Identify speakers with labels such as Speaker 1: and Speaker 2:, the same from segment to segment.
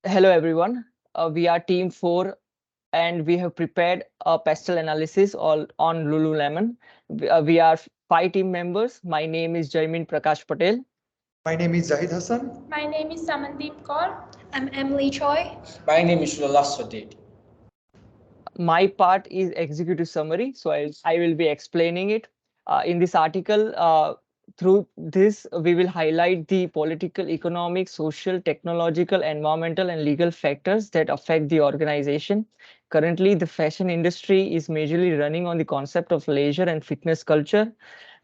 Speaker 1: Hello everyone. We are Team 4 and we have prepared a PESTEL analysis all on Lululemon. We are 5 team members. My name is Jaimin Prakash Patel.
Speaker 2: My name is Zahid Hassan.
Speaker 3: My name is Samandeep Kaur.
Speaker 4: I'm Emily Choi.
Speaker 5: My name is Lola Sodid.
Speaker 1: My part is executive summary, so I will be explaining it. In this article, through this, we will highlight the political, economic, social, technological, environmental, and legal factors that affect the organization. Currently, the fashion industry is majorly running on the concept of leisure and fitness culture.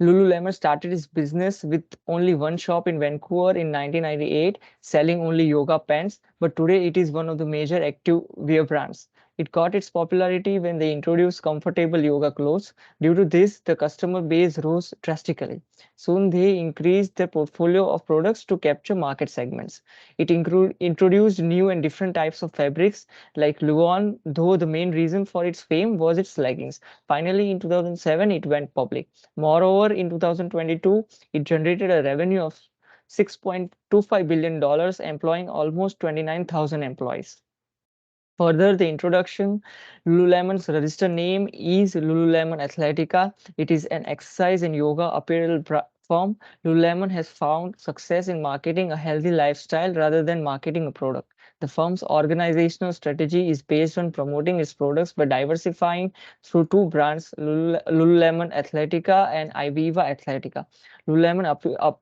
Speaker 1: Lululemon started its business with only one shop in Vancouver in 1998, selling only yoga pants, but today it is one of the major active wear brands. It got its popularity when they introduced comfortable yoga clothes. Due to this, the customer base rose drastically. Soon they increased their portfolio of products to capture market segments. It introduced new and different types of fabrics like Luon, though the main reason for its fame was its leggings. Finally, in 2007, it went public. Moreover, in 2022, it generated a revenue of $6.25 billion, employing almost 29,000 employees. Further, the introduction, Lululemon's registered name is Lululemon Athletica. It is an exercise and yoga apparel firm. Lululemon has found success in marketing a healthy lifestyle rather than marketing a product. The firm's organizational strategy is based on promoting its products by diversifying through two brands, Lululemon Athletica and Ivivva Athletica. Lululemon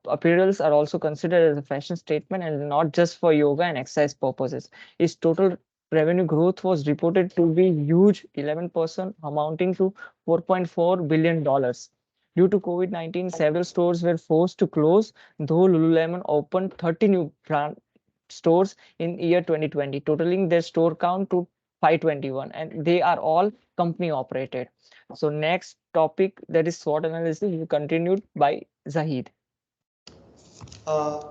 Speaker 1: apparels are also considered as a fashion statement and not just for yoga and exercise purposes. Its total revenue growth was reported to be huge, 11%, amounting to $4.4 billion. Due to COVID-19, several stores were forced to close, though Lululemon opened 30 new brand stores in year 2020, totaling their store count to 521, and they are all company operated. So next topic, that is SWOT analysis, will be continued by Zahid.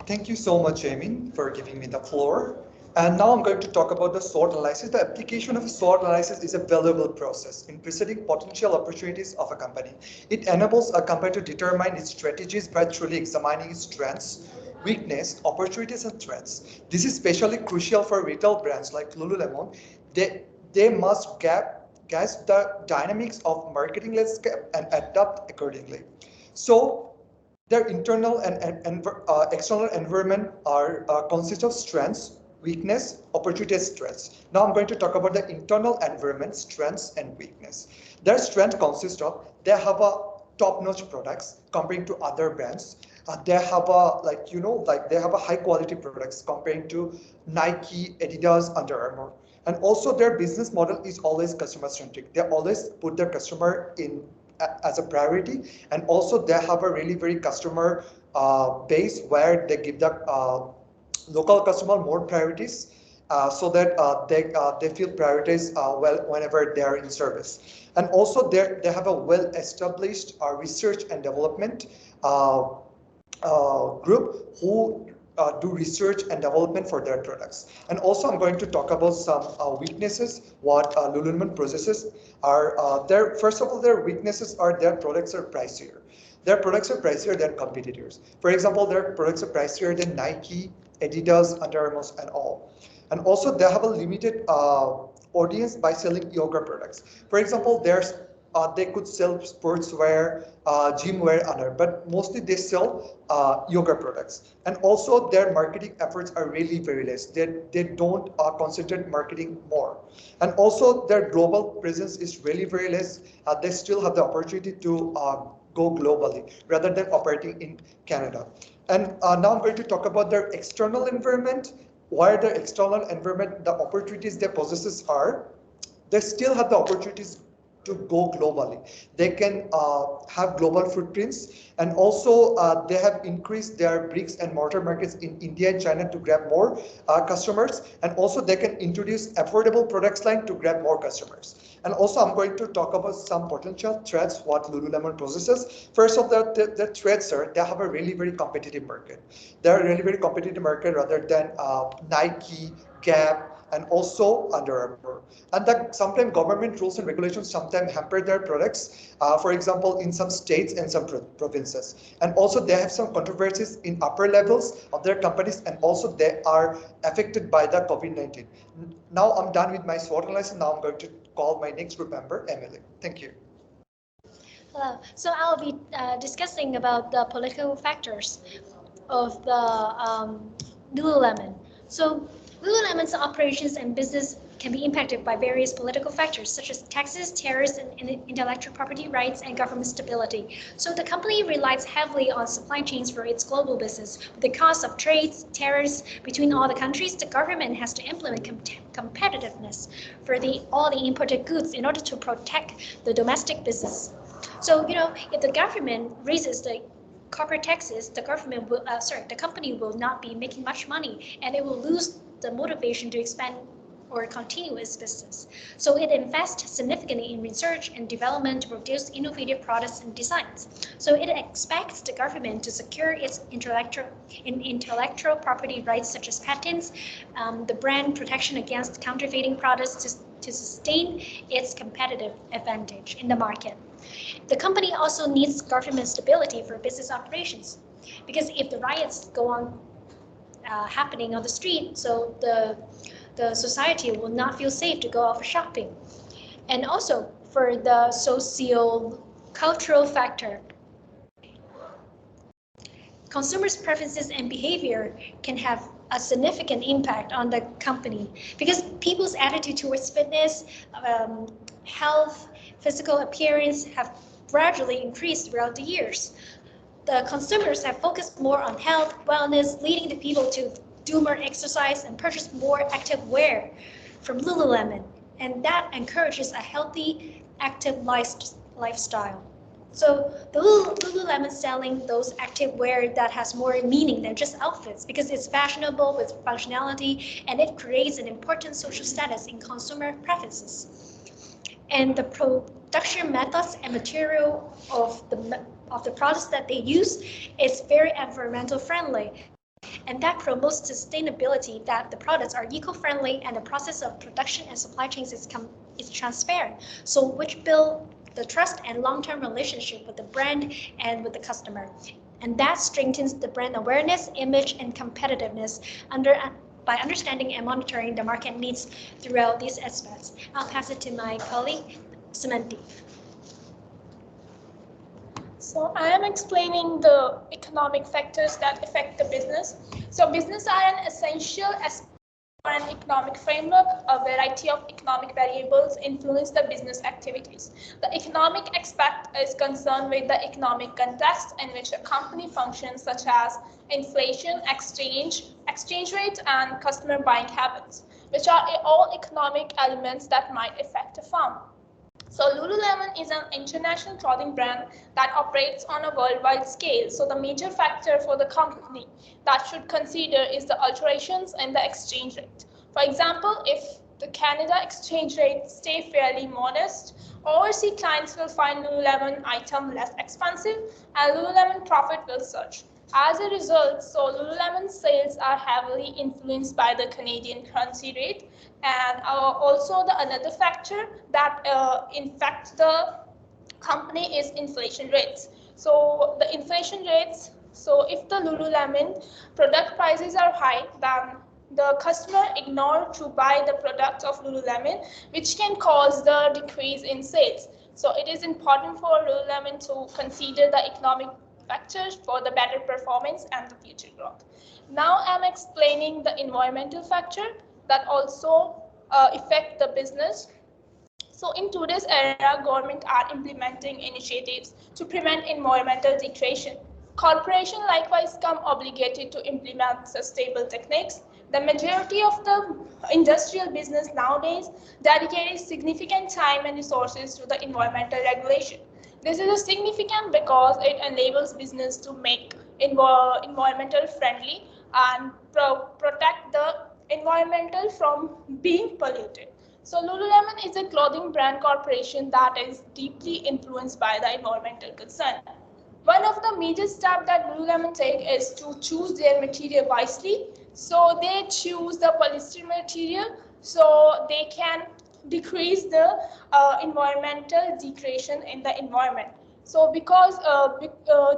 Speaker 2: Thank you so much, Jamie, for giving me the floor. And now I'm going to talk about the SWOT analysis. The application of a SWOT analysis is a valuable process in presenting potential opportunities of a company. It enables a company to determine its strategies by truly examining its strengths, weakness, opportunities, and threats. This is especially crucial for retail brands like Lululemon. They must guess the dynamics of marketing landscape and adapt accordingly. So their internal and external environment are consist of strengths, weakness, opportunities, threats. Now I'm going to talk about the internal environment, strengths, and weakness. Their strength consists of they have a top-notch products comparing to other brands. They have a they have a high quality products comparing to Nike, Adidas, Under Armour. And also their business model is always customer centric. They always put their customer in as a priority, and also they have a really very customer base where they give the local customer more priorities so that they feel prioritized well whenever they are in service. And also they have a well established research and development group who do research and development for their products. And also I'm going to talk about some weaknesses, what Lululemon possesses are their, first of all, their weaknesses are their products are pricier. Their products are pricier than competitors. For example, their products are pricier than Nike, Adidas, Under Armour, and all. And also they have a limited audience by selling yoga products. For example, they could sell sportswear, gym wear, other, but mostly they sell yoga products. And also their marketing efforts are really very less. They don't concentrate marketing more. And also their global presence is really very less. They still have the opportunity to go globally rather than operating in Canada. And now I'm going to talk about their external environment. Where their external environment, the opportunities they possesses are, they still have the opportunities to go globally. They can have global footprints, and also they have increased their bricks and mortar markets in India and China to grab more customers, and also they can introduce affordable products line to grab more customers. And also I'm going to talk about some potential threats what Lululemon possesses. First of the threats are they have a really very competitive market. They're a really very competitive market rather than Nike, Gap, and also Under Armour. And that sometimes government rules and regulations sometimes hamper their products, for example, in some states and some provinces. And also they have some controversies in upper levels of their companies, and also they are affected by the COVID-19. Now I'm done with my SWOT analysis. Now I'm going to call my next group member, Emily. Thank you.
Speaker 4: Hello. So I'll be discussing about the political factors of the Lululemon. So Lululemon's operations and business can be impacted by various political factors such as taxes, tariffs, and intellectual property rights, and government stability. So the company relies heavily on supply chains for its global business. With the cost of trade tariffs between all the countries, the government has to implement competitiveness for all the imported goods in order to protect the domestic business. So, if the government raises the corporate taxes, the company will not be making much money, and it will lose the motivation to expand or continue its business. So it invests significantly in research and development to produce innovative products and designs. So it expects the government to secure its intellectual property rights such as patents, the brand protection against counterfeiting products to sustain its competitive advantage in the market. The company also needs government stability for business operations, because if the riots go on happening on the street, so the society will not feel safe to go out for shopping. And also for the socio-cultural factor, consumers' preferences and behavior can have a significant impact on the company, because people's attitude towards fitness, health, physical appearance have gradually increased throughout the years. The consumers have focused more on health, wellness, leading the people to do more exercise and purchase more active wear from Lululemon, and that encourages a healthy, active lifestyle. So the Lululemon selling those active wear that has more meaning than just outfits, because it's fashionable with functionality, and it creates an important social status in consumer preferences. And the production methods and material of the products that they use is very environmental friendly, and that promotes sustainability, that the products are eco-friendly and the process of production and supply chains is transparent, so which build the trust and long-term relationship with the brand and with the customer. And that strengthens the brand awareness, image, and competitiveness by understanding and monitoring the market needs throughout these aspects. I'll pass it to my colleague, Sumanti.
Speaker 3: So I am explaining the economic factors that affect the business. So business are an essential aspect for an economic framework. A variety of economic variables influence the business activities. The economic aspect is concerned with the economic context in which a company functions, such as inflation, exchange rates, and customer buying habits, which are all economic elements that might affect a firm. So Lululemon is an international clothing brand that operates on a worldwide scale. So the major factor for the company that should consider is the alterations in the exchange rate. For example, if the Canada exchange rate stay fairly modest, overseas clients will find Lululemon item less expensive and Lululemon profit will surge. As a result, so Lululemon sales are heavily influenced by the Canadian currency rate, and also another factor that impacts the company is inflation rates. So the inflation rates, so if the Lululemon product prices are high, then the customer ignore to buy the product of Lululemon, which can cause the decrease in sales. So it is important for Lululemon to consider the economic factors for the better performance and the future growth. Now I'm explaining the environmental factor that also affect the business. So in today's era, government are implementing initiatives to prevent environmental degradation. Corporations likewise come obligated to implement sustainable techniques. The majority of the industrial business nowadays dedicates significant time and resources to the environmental regulation. This is significant because it enables business to make environmental friendly and protect the environmental from being polluted. So Lululemon is a clothing brand corporation that is deeply influenced by the environmental concern. One of the major steps that Lululemon take is to choose their material wisely. So they choose the polyester material so they can decrease the environmental degradation in the environment. So because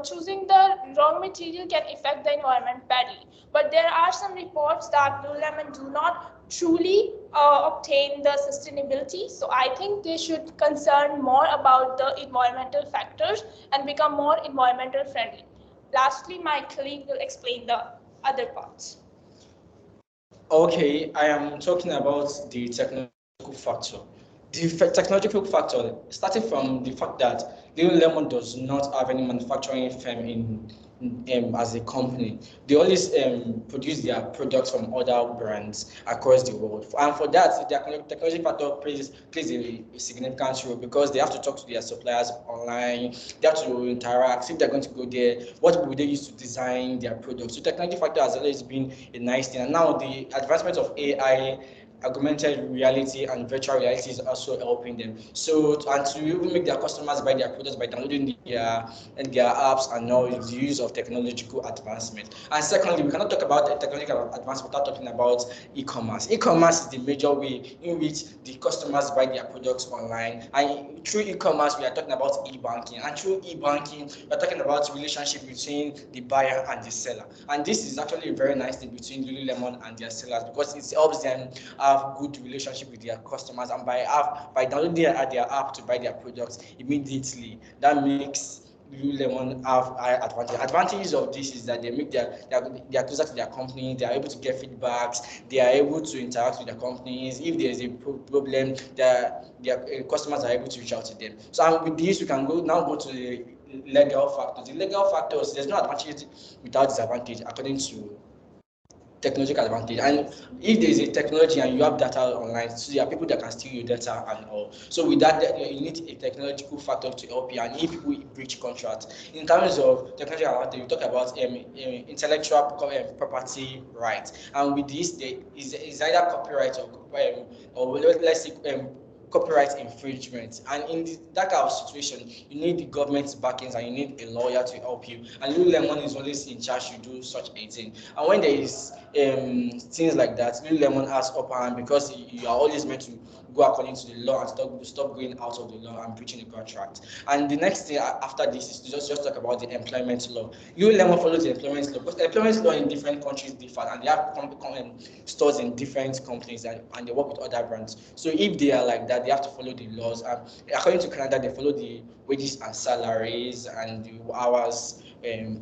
Speaker 3: choosing the wrong material can affect the environment badly. But there are some reports that Lululemon do not truly obtain the sustainability. So I think they should concern more about the environmental factors and become more environmental friendly. Lastly, my colleague will explain the other parts.
Speaker 5: Okay, I am talking about the technological factor. The technological factor, starting from the fact that Lululemon does not have any manufacturing firm as a company. They always produce their products from other brands across the world. And for that, the technology factor plays a significant role because they have to talk to their suppliers online, they have to interact. If they're going to go there, what will they use to design their products? So technology factor has always been a nice thing. And now the advancement of AI, augmented reality and virtual reality is also helping them. So and to even make their customers buy their products by downloading their apps and all the use of technological advancement. And secondly, we cannot talk about technological advancement without talking about e-commerce. E-commerce is the major way in which the customers buy their products online. And through e-commerce, we are talking about e-banking. And through e-banking, we are talking about relationship between the buyer and the seller. And this is actually a very nice thing between Lululemon and their sellers because it helps them have good relationship with their customers. And by downloading their app to buy their products immediately, that makes Lululemon have high advantage. Advantages of this is that they are closer to their company. They are able to get feedbacks. They are able to interact with their companies. If there is a problem, their customers are able to reach out to them. So and with this, we can go to the legal factors. The legal factors, there's no advantage without disadvantage, according to technological advantage. And if there is a technology and you have data online, so there are people that can steal your data and all. So with that, you need a technological factor to help you. And if people breach contract, in terms of technological advantage, we talk about intellectual property rights. And with this, there is either copyright or let's say copyright infringement. And in that kind of situation, you need the government's backings and you need a lawyer to help you. And Lululemon is always in charge to do such a thing. And when there is things like that, Lululemon has upper hand because you are always meant to go according to the law and stop going out of the law and breaching the contract. And the next thing after this is to just talk about the employment law. Lululemon follows the employment law because the employment law in different countries differ and they have stores in different companies and they work with other brands. So if they are like that, they have to follow the laws. And according to Canada, they follow the wages and salaries and the hours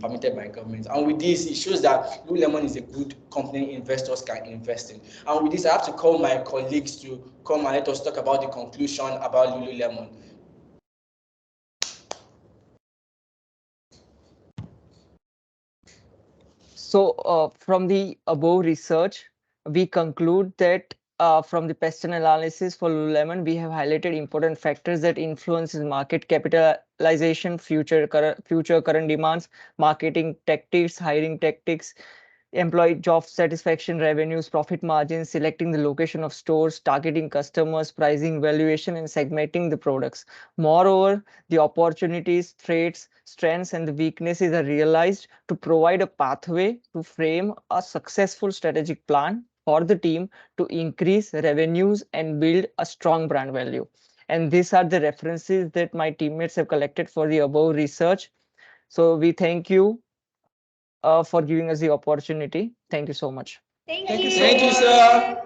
Speaker 5: permitted by government. And with this, it shows that Lululemon is a good company investors can invest in. And with this, I have to call my colleagues to come and let us talk about the conclusion about Lululemon.
Speaker 1: So, from the above research, we conclude that from the PESTEL analysis for Lululemon, we have highlighted important factors that influences market capitalization, future current demands, marketing tactics, hiring tactics, employee job satisfaction, revenues, profit margins, selecting the location of stores, targeting customers, pricing, valuation, and segmenting the products. Moreover, the opportunities, threats, strengths, and the weaknesses are realized to provide a pathway to frame a successful strategic plan for the team to increase revenues and build a strong brand value. And these are the references that my teammates have collected for the above research. So we thank you for giving us the opportunity. Thank you so much.
Speaker 4: Thank
Speaker 2: Thank you
Speaker 4: you.
Speaker 2: so
Speaker 5: Thank you,
Speaker 2: much.
Speaker 5: sir.